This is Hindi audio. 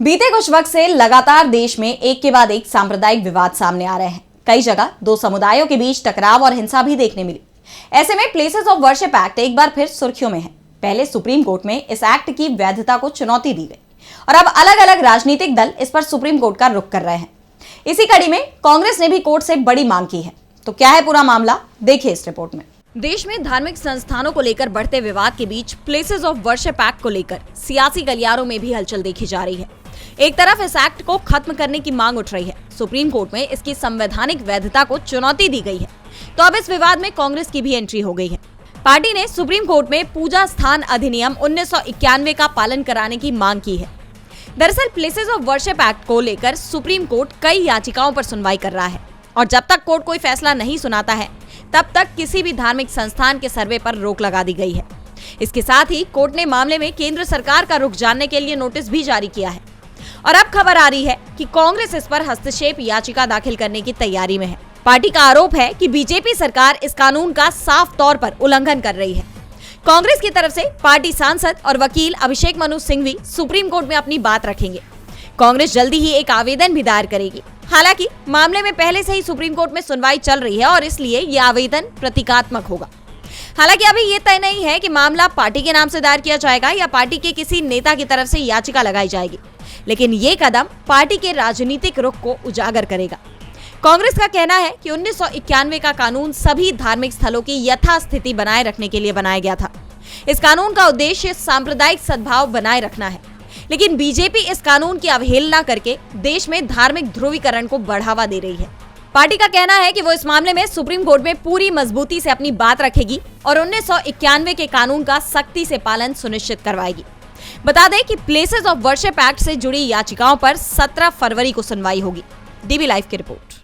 बीते कुछ वक्त से लगातार देश में एक के बाद एक सांप्रदायिक विवाद सामने आ रहे हैं। कई जगह दो समुदायों के बीच टकराव और हिंसा भी देखने मिली। ऐसे में प्लेसेस ऑफ वर्शिप एक्ट एक बार फिर सुर्खियों में है। पहले सुप्रीम कोर्ट में इस एक्ट की वैधता को चुनौती दी गई और अब अलग अलग राजनीतिक दल इस पर सुप्रीम कोर्ट का रुख कर रहे हैं। इसी कड़ी में कांग्रेस ने भी कोर्ट से बड़ी मांग की है। तो क्या है पूरा मामला, देखिए इस रिपोर्ट में। देश में धार्मिक संस्थानों को लेकर बढ़ते विवाद के बीच प्लेसेस ऑफ वर्शिप एक्ट को लेकर सियासी गलियारों में भी हलचल देखी जा रही है। एक तरफ इस एक्ट को खत्म करने की मांग उठ रही है, सुप्रीम कोर्ट में इसकी संवैधानिक वैधता को चुनौती दी गई है, तो अब इस विवाद में कांग्रेस की भी एंट्री हो गई है। पार्टी ने सुप्रीम कोर्ट में पूजा स्थान अधिनियम 1991 का पालन कराने की मांग की है। दरअसल प्लेसेस ऑफ वर्शिप एक्ट को लेकर सुप्रीम कोर्ट कई याचिकाओं पर सुनवाई कर रहा है और जब तक कोर्ट कोई फैसला नहीं सुनाता है तब तक किसी भी धार्मिक संस्थान के सर्वे पर रोक लगा दी गई है। इसके साथ ही कोर्ट ने मामले में केंद्र सरकार का रुख जानने के लिए नोटिस भी जारी किया है और अब खबर आ रही है कि कांग्रेस इस पर हस्तक्षेप याचिका दाखिल करने की तैयारी में है। पार्टी का आरोप है कि बीजेपी सरकार इस कानून का साफ तौर पर उल्लंघन कर रही है। कांग्रेस की तरफ से पार्टी सांसद और वकील अभिषेक मनु सिंघवी सुप्रीम कोर्ट में अपनी बात रखेंगे। कांग्रेस जल्दी ही एक आवेदन भी दायर करेगी। हालांकि मामले में पहले से ही सुप्रीम कोर्ट में सुनवाई चल रही है और इसलिए यह आवेदन प्रतीकात्मक होगा। हालांकि अभी ये तय नहीं है कि मामला पार्टी के नाम से दायर किया जाएगा या पार्टी के किसी नेता की तरफ से याचिका लगाई जाएगी, लेकिन ये कदम पार्टी के राजनीतिक रुख को उजागर करेगा। कांग्रेस का कहना है कि 1991 का कानून सभी धार्मिक स्थलों की यथास्थिति बनाए रखने के लिए बनाया गया था। इस कानून का उद्देश्य सांप्रदायिक सद्भाव बनाए रखना है, लेकिन बीजेपी इस कानून की अवहेलना करके देश में धार्मिक ध्रुवीकरण को बढ़ावा दे रही है। पार्टी का कहना है कि वो इस मामले में सुप्रीम कोर्ट में पूरी मजबूती से अपनी बात रखेगी और 1991 के कानून का सख्ती से पालन सुनिश्चित करवाएगी। बता दें कि प्लेसेस ऑफ वर्शिप एक्ट से जुड़ी याचिकाओं पर 17 फरवरी को सुनवाई होगी। डीबी लाइव की रिपोर्ट।